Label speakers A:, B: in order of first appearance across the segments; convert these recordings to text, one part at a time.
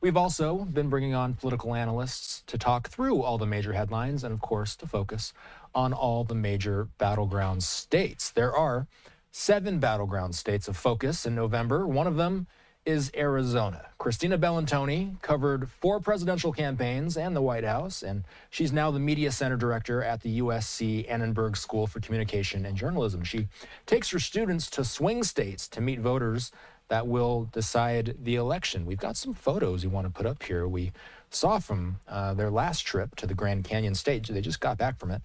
A: We've also been bringing on political analysts to talk through all the major headlines and, of course, to focus on all the major battleground states. There are 7 battleground states of focus in November. One of them is Arizona. Christina Bellantoni covered 4 presidential campaigns and the White House, and she's now the media center director at the USC Annenberg School for Communication and Journalism. She takes her students to swing states to meet voters that will decide the election. We've got some photos we want to put up here. We saw from their last trip to the Grand Canyon State. They just got back from it.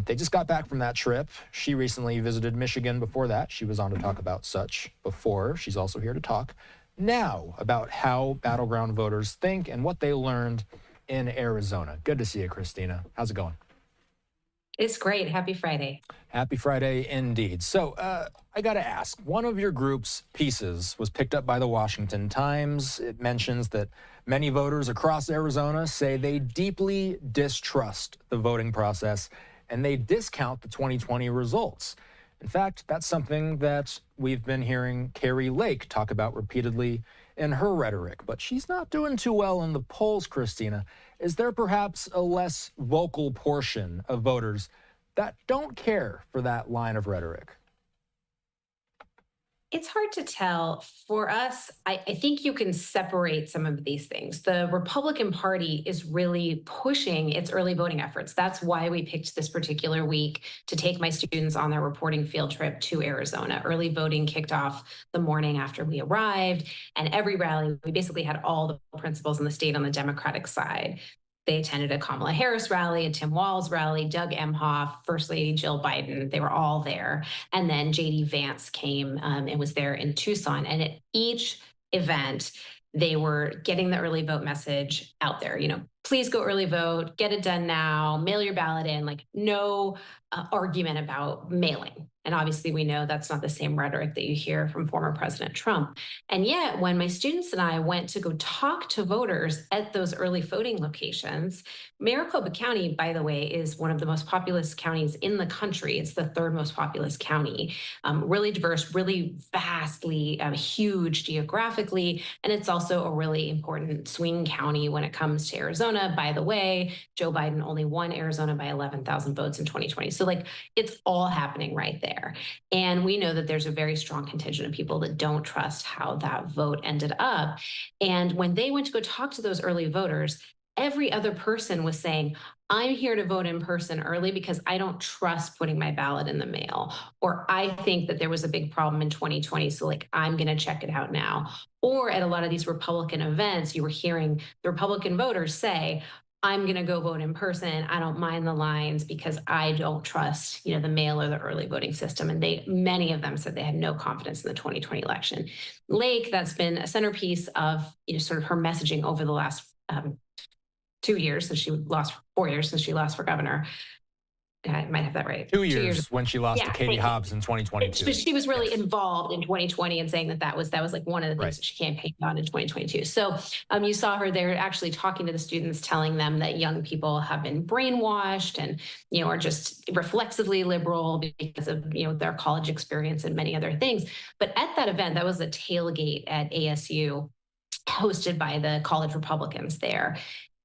A: They just got back from that trip. She recently visited Michigan before that. She was on to talk about such before. She's also here to talk now about how battleground voters think and what they learned in Arizona. Good to see you, Christina. How's it going?
B: It's great. Happy Friday.
A: Happy Friday indeed. So I got to ask, one of your group's pieces was picked up by the Washington Times. It mentions that many voters across Arizona say they deeply distrust the voting process and they discount the 2020 results. In fact, that's something that we've been hearing Kari Lake talk about repeatedly in her rhetoric, but she's not doing too well in the polls, Christina. Is there perhaps a less vocal portion of voters that don't care for that line of rhetoric?
B: It's hard to tell. For us, I think you can separate some of these things. The Republican Party is really pushing its early voting efforts. That's why we picked this particular week to take my students on their reporting field trip to Arizona. Early voting kicked off the morning after we arrived, and every rally, we basically had all the principals in the state on the Democratic side. They attended a Kamala Harris rally, a Tim Walz rally, Doug Emhoff, First Lady Jill Biden. They were all there. And then J.D. Vance came and was there in Tucson. And at each event, they were getting the early vote message out there. Please go early vote, get it done now, mail your ballot in, like no argument about mailing. And obviously we know that's not the same rhetoric that you hear from former President Trump. And yet when my students and I went to go talk to voters at those early voting locations, Maricopa County, by the way, is one of the most populous counties in the country. It's the 3rd most populous county, really diverse, really vastly huge geographically. And it's also a really important swing county when it comes to Arizona. By the way, Joe Biden only won Arizona by 11,000 votes in 2020. So it's all happening right there. And we know that there's a very strong contingent of people that don't trust how that vote ended up. And when they went to go talk to those early voters, every other person was saying, I'm here to vote in person early because I don't trust putting my ballot in the mail. Or I think that there was a big problem in 2020, so I'm going to check it out now. Or at a lot of these Republican events, you were hearing the Republican voters say, I'm going to go vote in person. I don't mind the lines because I don't trust, the mail or the early voting system. And many of them said they had no confidence in the 2020 election. Lake, that's been a centerpiece of, sort of her messaging over the last 2 years since she lost, 4 years since she lost for governor. I might have that right.
A: 2 years when she lost to Katie Hobbs in 2022.
B: She was really involved in 2020 and saying that was like one of the things that she campaigned on in 2022. So you saw her there actually talking to the students, telling them that young people have been brainwashed and, are just reflexively liberal because of, their college experience and many other things. But at that event, that was a tailgate at ASU hosted by the college Republicans there.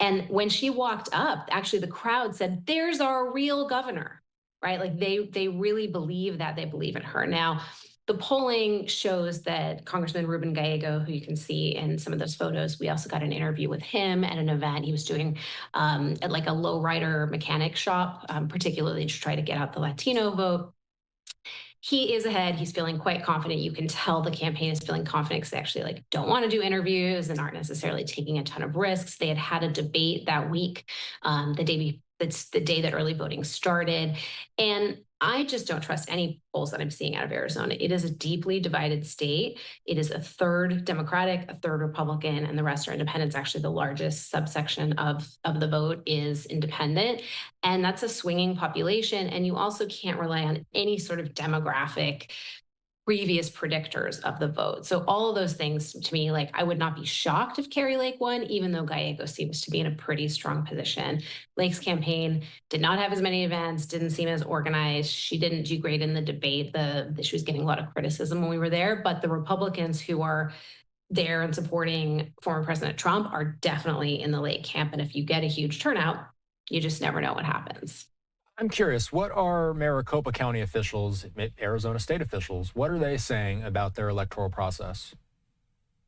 B: And when she walked up, actually the crowd said, there's our real governor, right? Like they really believe that. They believe in her. Now, the polling shows that Congressman Ruben Gallego, who you can see in some of those photos, we also got an interview with him at an event he was doing at like a lowrider mechanic shop, particularly to try to get out the Latino vote. He is ahead. He's feeling quite confident. You can tell the campaign is feeling confident because they actually don't want to do interviews and aren't necessarily taking a ton of risks. They had a debate that week, that's the day that early voting started. And I just don't trust any polls that I'm seeing out of Arizona. It is a deeply divided state. It is a 1/3 Democratic, a 1/3 Republican, and the rest are independents. Actually, the largest subsection of the vote is independent. And that's a swinging population. And you also can't rely on any sort of demographic previous predictors of the vote. So all of those things to me, I would not be shocked if Kari Lake won, even though Gallego seems to be in a pretty strong position. Lake's campaign did not have as many events, didn't seem as organized. She didn't do great in the debate. She was getting a lot of criticism when we were there, but the Republicans who are there and supporting former President Trump are definitely in the late camp. And if you get a huge turnout, you just never know what happens.
A: I'm curious, what are Maricopa County officials, Arizona state officials, what are they saying about their electoral process?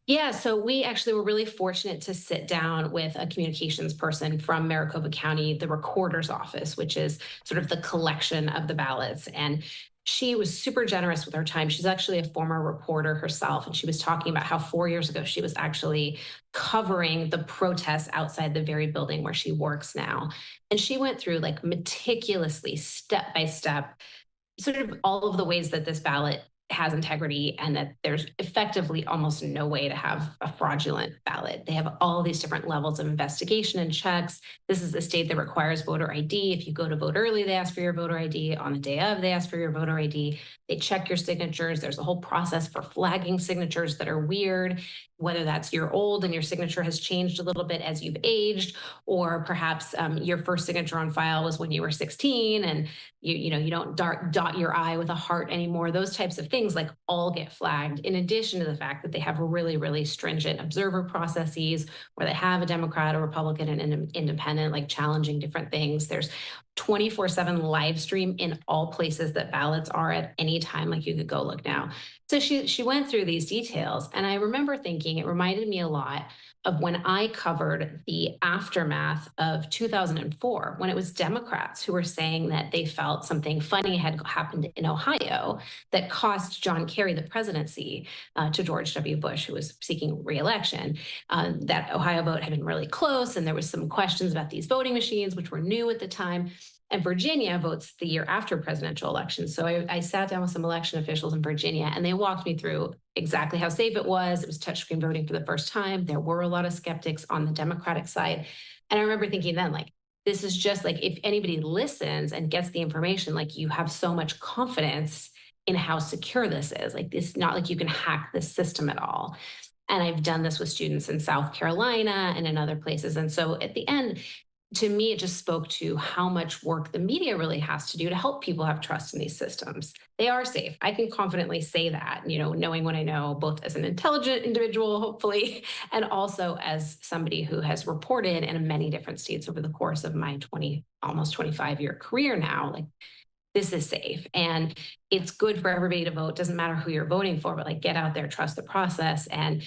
B: Yeah, so we actually were really fortunate to sit down with a communications person from Maricopa County, the recorder's office, which is sort of the collection of the ballots. And she was super generous with her time. She's actually a former reporter herself. And she was talking about how 4 years ago, she was actually covering the protests outside the very building where she works now. And she went through like meticulously, step by step, sort of all of the ways that this ballot has integrity and that there's effectively almost no way to have a fraudulent ballot. They have all these different levels of investigation and checks. This is the state that requires voter ID. If you go to vote early, they ask for your voter ID. On the day of, they ask for your voter ID. They check your signatures. There's a whole process for flagging signatures that are weird, whether that's you're old and your signature has changed a little bit as you've aged, or perhaps your first signature on file was when you were 16 and you don't dot your I with a heart anymore. Those types of things like all get flagged, in addition to the fact that they have really, really stringent observer processes where they have a Democrat, a Republican, and an independent, like challenging different things. There's 24/7 live stream in all places that ballots are at any time. Like you could go look now. So she went through these details, and I remember thinking it reminded me a lot of when I covered the aftermath of 2004, when it was Democrats who were saying that they felt something funny had happened in Ohio that cost John Kerry the presidency to George W. Bush, who was seeking reelection. That Ohio vote had been really close, and there was some questions about these voting machines, which were new at the time. And Virginia votes the year after presidential elections. So I sat down with some election officials in Virginia, and they walked me through exactly how safe it was. It was touchscreen voting for the first time. There were a lot of skeptics on the Democratic side. And I remember thinking then, like, this is just like if anybody listens and gets the information, like you have so much confidence in how secure this is. Like, this, not like you can hack this system at all. And I've done this with students in South Carolina and in other places. And so at the end, to me, it just spoke to how much work the media really has to do to help people have trust in these systems. They are safe. I can confidently say that, knowing what I know, both as an intelligent individual, hopefully, and also as somebody who has reported in many different states over the course of my almost 25-year career now. Like, this is safe and it's good for everybody to vote. Doesn't matter who you're voting for, but like get out there, trust the process, and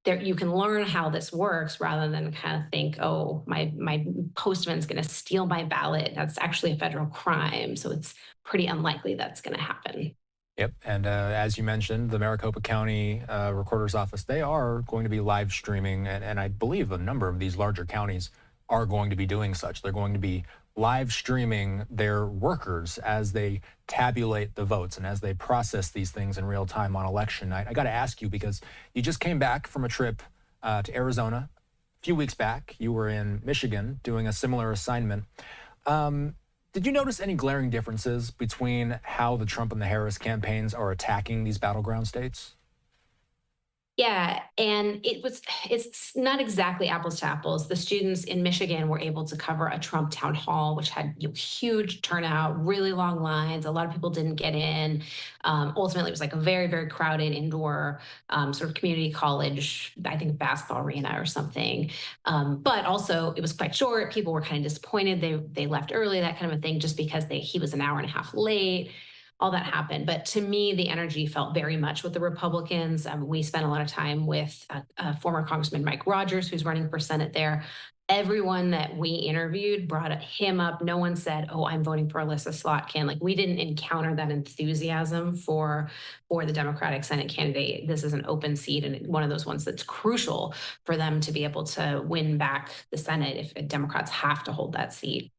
B: there you can learn how this works rather than kind of think, oh, my postman's going to steal my ballot. That's actually a federal crime, so it's pretty unlikely that's going to happen.
A: Yep. And as you mentioned, the Maricopa County Recorder's Office, they are going to be live streaming. And I believe a number of these larger counties are going to be doing such. They're going to be live streaming their workers as they tabulate the votes and as they process these things in real time on election night. I got to ask you, because you just came back from a trip to Arizona a few weeks back. You were in Michigan doing a similar assignment. Did you notice any glaring differences between how the Trump and the Harris campaigns are attacking these battleground states?
B: Yeah, and it's not exactly apples to apples. The students in Michigan were able to cover a Trump town hall, which had huge turnout, really long lines. A lot of people didn't get in. Ultimately, it was like a very, very crowded indoor sort of community college, I think basketball arena or something. But also, it was quite short. People were kind of disappointed. They left early, that kind of a thing, just because he was an hour and a half late. All that happened. But to me, the energy felt very much with the Republicans. We spent a lot of time with former Congressman Mike Rogers, who's running for Senate there. Everyone that we interviewed brought him up. No one said, oh, I'm voting for Alyssa Slotkin. Like, we didn't encounter that enthusiasm for the Democratic Senate candidate. This is an open seat and one of those ones that's crucial for them to be able to win back the Senate if Democrats have to hold that seat.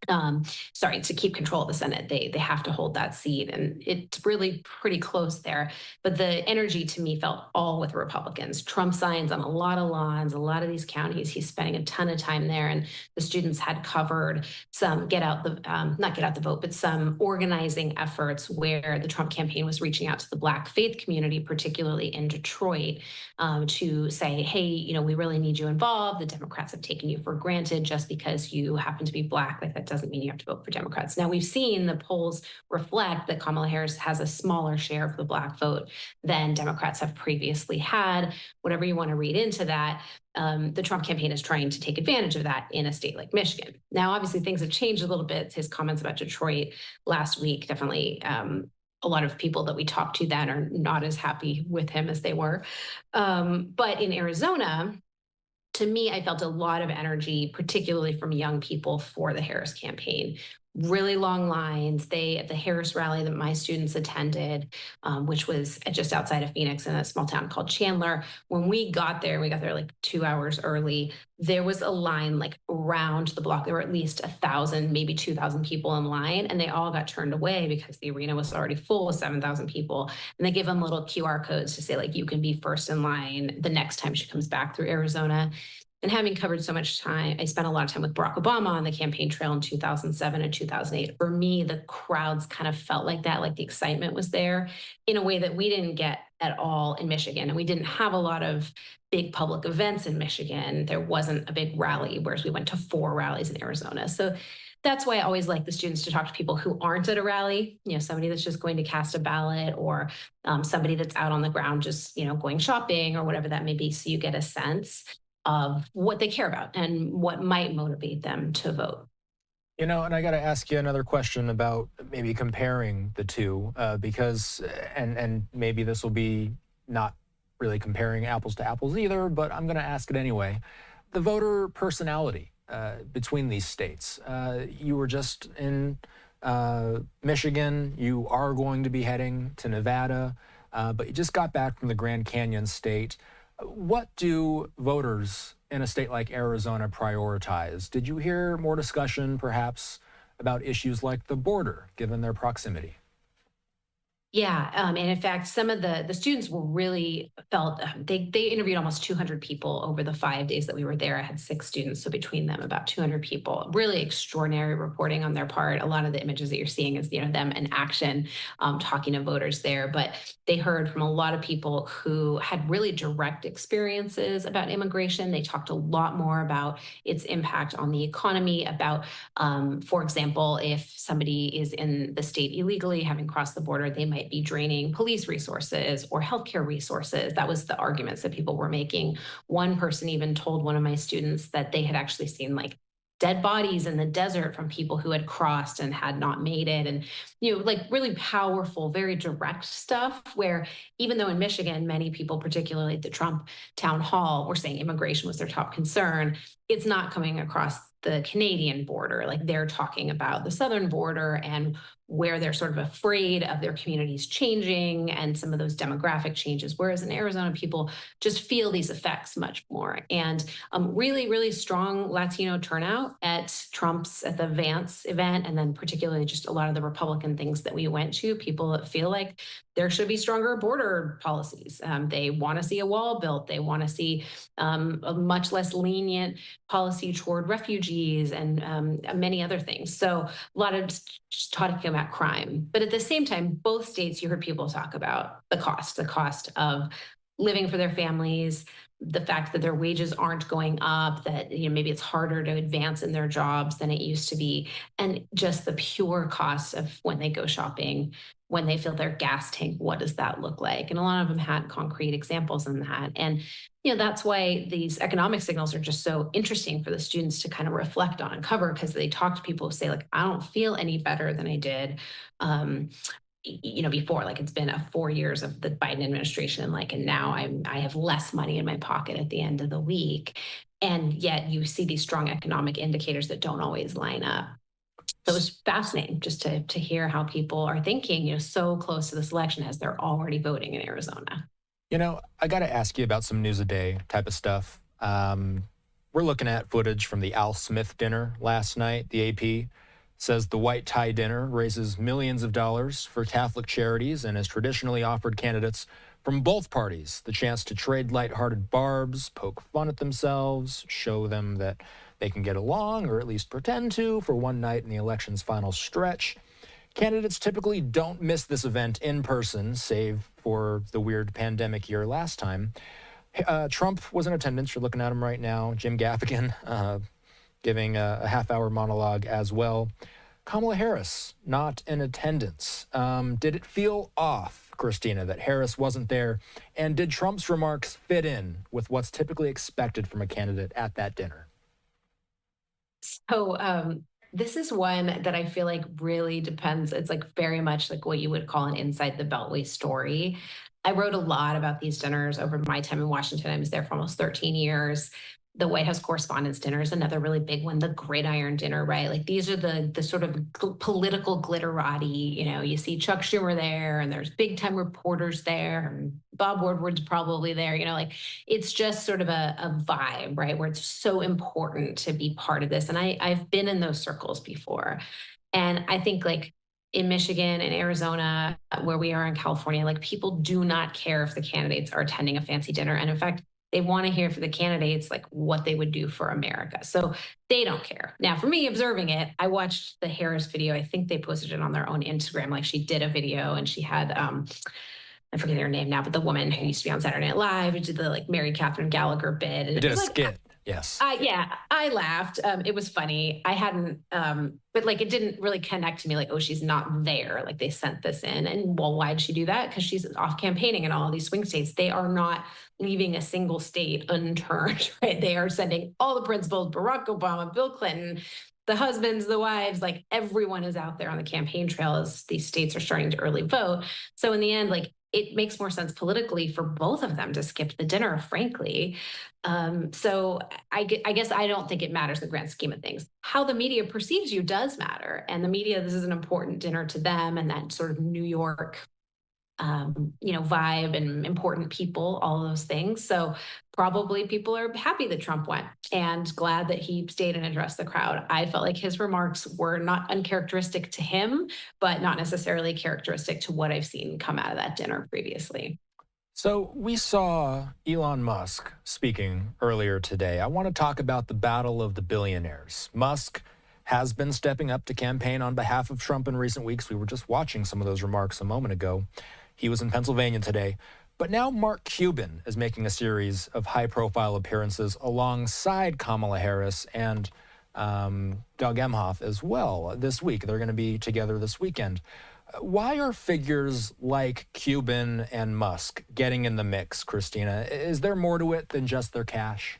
B: To keep control of the Senate, they have to hold that seat, and it's really pretty close there. But the energy to me felt all with Republicans. Trump signs on a lot of lawns, a lot of these counties. He's spending a ton of time there, and the students had covered some not get out the vote, but some organizing efforts where the Trump campaign was reaching out to the Black faith community, particularly in Detroit, to say, hey, we really need you involved. The Democrats have taken you for granted just because you happen to be Black. Like, that doesn't mean you have to vote for Democrats. Now, we've seen the polls reflect that Kamala Harris has a smaller share of the Black vote than Democrats have previously had. Whatever you want to read into that, the Trump campaign is trying to take advantage of that in a state like Michigan. Now, obviously, things have changed a little bit. His comments about Detroit last week definitely. A lot of people that we talked to then are not as happy with him as they were. But in Arizona, to me, I felt a lot of energy, particularly from young people for the Harris campaign. Really long lines. They at the Harris rally that my students attended, which was just outside of Phoenix in a small town called Chandler. When we got there like 2 hours early. There was a line like around the block. There were at least 1,000, maybe 2,000 people in line, and they all got turned away because the arena was already full with 7,000 people. And they give them little QR codes to say like you can be first in line the next time she comes back through Arizona. And having covered so much time, I spent a lot of time with Barack Obama on the campaign trail in 2007 and 2008. For me, the crowds kind of felt like that, like the excitement was there in a way that we didn't get at all in Michigan. And we didn't have a lot of big public events in Michigan. There wasn't a big rally, whereas we went to 4 rallies in Arizona. So that's why I always like the students to talk to people who aren't at a rally, somebody that's just going to cast a ballot, or somebody that's out on the ground just, going shopping or whatever that may be. So you get a sense of what they care about and what might motivate them to vote.
A: And I got to ask you another question about maybe comparing the two, because, and maybe this will be not really comparing apples to apples either, but I'm going to ask it anyway. The voter personality between these states. You were just in Michigan. You are going to be heading to Nevada, but you just got back from the Grand Canyon state. What do voters in a state like Arizona prioritize? Did you hear more discussion, perhaps, about issues like the border, given their proximity?
B: Yeah, and in fact, some of the students were really felt they interviewed almost 200 people over the 5 days that we were there. I had 6 students, so between them, about 200 people. Really extraordinary reporting on their part. A lot of the images that you're seeing is them in action, talking to voters there. But they heard from a lot of people who had really direct experiences about immigration. They talked a lot more about its impact on the economy. About, for example, if somebody is in the state illegally, having crossed the border, they might be draining police resources or healthcare resources. That was the arguments that people were making. One person even told one of my students that they had actually seen like dead bodies in the desert from people who had crossed and had not made it. And, like really powerful, very direct stuff where even though in Michigan, many people, particularly at the Trump town hall, were saying immigration was their top concern, it's not coming across the Canadian border. Like they're talking about the southern border and where they're sort of afraid of their communities changing and some of those demographic changes. Whereas in Arizona, people just feel these effects much more. And really, really strong Latino turnout at the Vance event. And then particularly just a lot of the Republican things that we went to, people that feel like there should be stronger border policies. They want to see a wall built. They want to see a much less lenient policy toward refugees and many other things. So a lot of just talking about crime. But at the same time, both states, you heard people talk about the cost of living for their families, the fact that their wages aren't going up, that maybe it's harder to advance in their jobs than it used to be, and just the pure cost of when they go shopping, when they fill their gas tank, what does that look like? And a lot of them had concrete examples in that. And that's why these economic signals are just so interesting for the students to kind of reflect on and cover, because they talk to people who say like, I don't feel any better than I did before. Like it's been 4 years of the Biden administration, and now I have less money in my pocket at the end of the week. And yet you see these strong economic indicators that don't always line up. So it was fascinating just to hear how people are thinking, so close to this election as they're already voting in Arizona.
A: I got to ask you about some news a day type of stuff. We're looking at footage from the Al Smith dinner last night. The AP says the white tie dinner raises millions of dollars for Catholic charities and has traditionally offered candidates from both parties the chance to trade lighthearted barbs, poke fun at themselves, show them that they can get along, or at least pretend to, for one night in the election's final stretch. Candidates typically don't miss this event in person, save for the weird pandemic year last time. Trump was in attendance. You're looking at him right now. Jim Gaffigan giving a half-hour monologue as well. Kamala Harris, not in attendance. Did it feel off, Christina, that Harris wasn't there? And did Trump's remarks fit in with what's typically expected from a candidate at that dinner?
B: So this is one that I feel like really depends. It's like very much like what you would call an inside the Beltway story. I wrote a lot about these dinners over my time in Washington. I was there for almost 13 years. The White House Correspondents' Dinner is another really big one. The Gridiron Dinner, right? Like these are the sort of political glitterati. You know, you see Chuck Schumer there, and there's big time reporters there, and Bob Woodward's probably there. You know, like it's just sort of a vibe, right? Where it's so important to be part of this. And I've been in those circles before. And I think like in Michigan and Arizona, where we are in California, like people do not care if the candidates are attending a fancy dinner. And in fact, they want to hear from the candidates like what they would do for America. So they don't care. Now, for me observing it, I watched the Harris video. I think they posted it on their own Instagram. Like she did a video and she had I forget her name now, but the woman who used to be on Saturday Night Live, who did the like Mary Catherine Gallagher bit. And
A: They
B: it
A: did
B: was
A: a
B: like,
A: skit, yes.
B: yeah, I laughed. It was funny. I hadn't, but like it didn't really connect to me. Like, oh, she's not there. Like they sent this in, and well, why'd she do that? Because she's off campaigning in all of these swing states. They are not leaving a single state unturned. Right? They are sending all the principals: Barack Obama, Bill Clinton, the husbands, the wives, like everyone is out there on the campaign trail as these states are starting to early vote. So in the end, like it makes more sense politically for both of them to skip the dinner, frankly. So I guess I don't think it matters in the grand scheme of things. How the media perceives you does matter. And the media, this is an important dinner to them, and that sort of New York vibe and important people, all those things. So probably people are happy that Trump went and glad that he stayed and addressed the crowd. I felt like his remarks were not uncharacteristic to him, but not necessarily characteristic to what I've seen come out of that dinner previously.
A: So we saw Elon Musk speaking earlier today. I want to talk about the battle of the billionaires. Musk has been stepping up to campaign on behalf of Trump in recent weeks. We were just watching some of those remarks a moment ago. He was in Pennsylvania today. But now Mark Cuban is making a series of high-profile appearances alongside Kamala Harris and Doug Emhoff as well this week. They're going to be together this weekend. Why are figures like Cuban and Musk getting in the mix, Christina? Is there more to it than just their cash?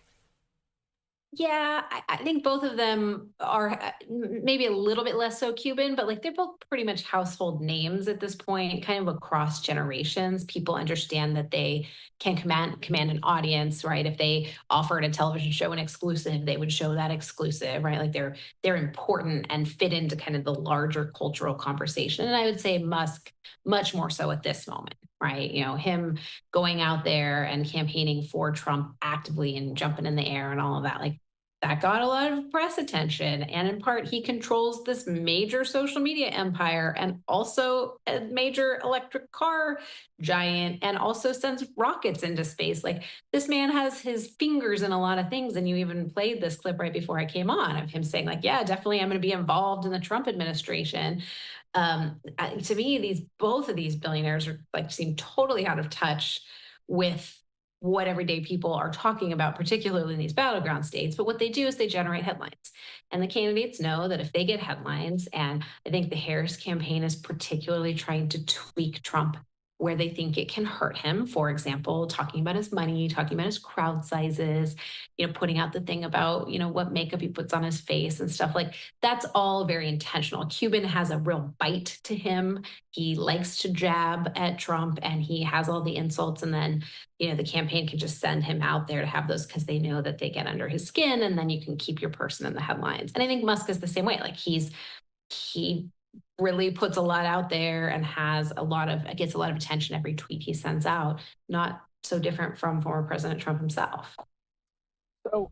B: Yeah, I think both of them are maybe a little bit less so Cuban, but like they're both pretty much household names at this point, kind of across generations. People understand that they can command an audience, right? If they offered a television show an exclusive, they would show that exclusive, right? Like they're important and fit into kind of the larger cultural conversation. And I would say Musk much more so at this moment, right? You know, him going out there and campaigning for Trump actively and jumping in the air and all of that, like that got a lot of press attention. And in part, he controls this major social media empire and also a major electric car giant and also sends rockets into space. Like this man has his fingers in a lot of things. And you even played this clip right before I came on of him saying, like, yeah, definitely I'm going to be involved in the Trump administration. To me, both of these billionaires are like seem totally out of touch with what everyday people are talking about, particularly in these battleground states. But what they do is they generate headlines. And the candidates know that if they get headlines, and I think the Harris campaign is particularly trying to tweak Trump where they think it can hurt him. For example, talking about his money, talking about his crowd sizes, putting out the thing about, what makeup he puts on his face and stuff like that's all very intentional. Cuban has a real bite to him. He likes to jab at Trump and he has all the insults. And then, the campaign can just send him out there to have those because they know that they get under his skin and then you can keep your person in the headlines. And I think Musk is the same way. Like he really puts a lot out there and gets a lot of attention every tweet he sends out. Not so different from former President Trump himself.
A: So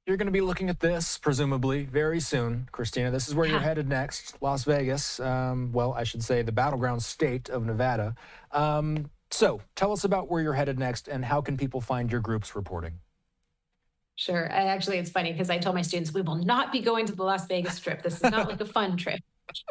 A: you're going to be looking at this, presumably, very soon. Christina, this is where you're headed next, Las Vegas. Well, I should say the battleground state of Nevada. So tell us about where you're headed next and how can people find your groups reporting?
B: Sure. Actually, it's funny because I told my students we will not be going to the Las Vegas trip. This is not like a fun trip.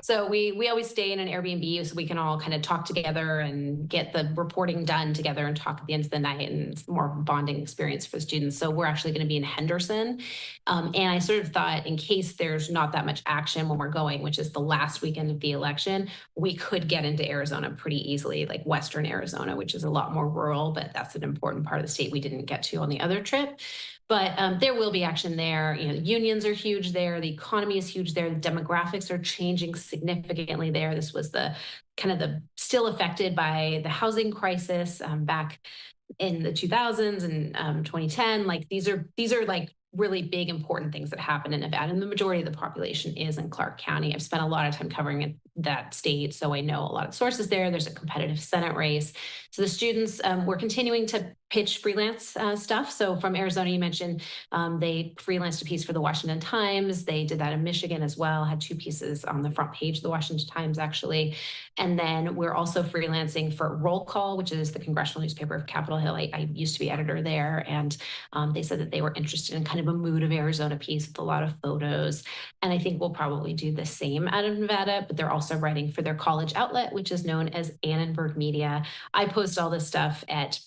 B: So we always stay in an Airbnb so we can all kind of talk together and get the reporting done together and talk at the end of the night. And it's more bonding experience for students. So we're actually going to be in Henderson. And I sort of thought, in case there's not that much action when we're going, which is the last weekend of the election, we could get into Arizona pretty easily, like Western Arizona, which is a lot more rural, but that's an important part of the state we didn't get to on the other trip. But there will be action there. You know, unions are huge there. The economy is huge there. The demographics are changing significantly there. This was the kind of the still affected by the housing crisis back in the 2000s and 2010. Like these are like really big important things that happen in Nevada, and the majority of the population is in Clark County. I've spent a lot of time covering that state, so I know a lot of sources there. There's a competitive Senate race. So the students, we're continuing to pitch freelance stuff. So from Arizona, you mentioned they freelanced a piece for the Washington Times. They did that in Michigan as well, had two pieces on the front page of the Washington Times, actually. And then we're also freelancing for Roll Call, which is the congressional newspaper of Capitol Hill. I used to be editor there, and they said that they were interested in kind of a mood of Arizona piece with a lot of photos. And I think we'll probably do the same out of Nevada, but they're also writing for their college outlet, which is known as Annenberg Media. I post all this stuff at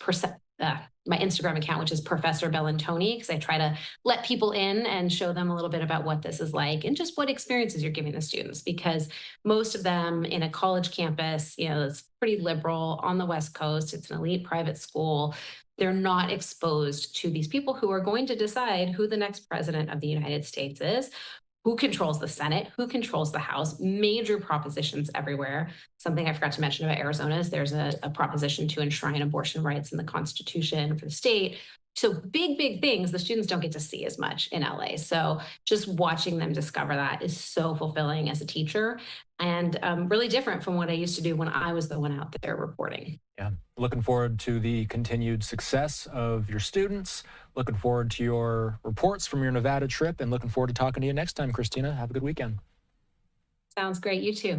B: my Instagram account, which is Professor Bellantoni, because I try to let people in and show them a little bit about what this is like and just what experiences you're giving the students, because most of them in a college campus, you know, it's pretty liberal on the West Coast. It's an elite private school. They're not exposed to these people who are going to decide who the next president of the United States is, who controls the Senate, who controls the House, major propositions everywhere. Something I forgot to mention about Arizona is there's a proposition to enshrine abortion rights in the Constitution for the state. So big, big things the students don't get to see as much in LA. So just watching them discover that is so fulfilling as a teacher, and really different from what I used to do when I was the one out there reporting.
A: Yeah. Looking forward to the continued success of your students. Looking forward to your reports from your Nevada trip, and looking forward to talking to you next time, Christina. Have a good weekend.
B: Sounds great. You too.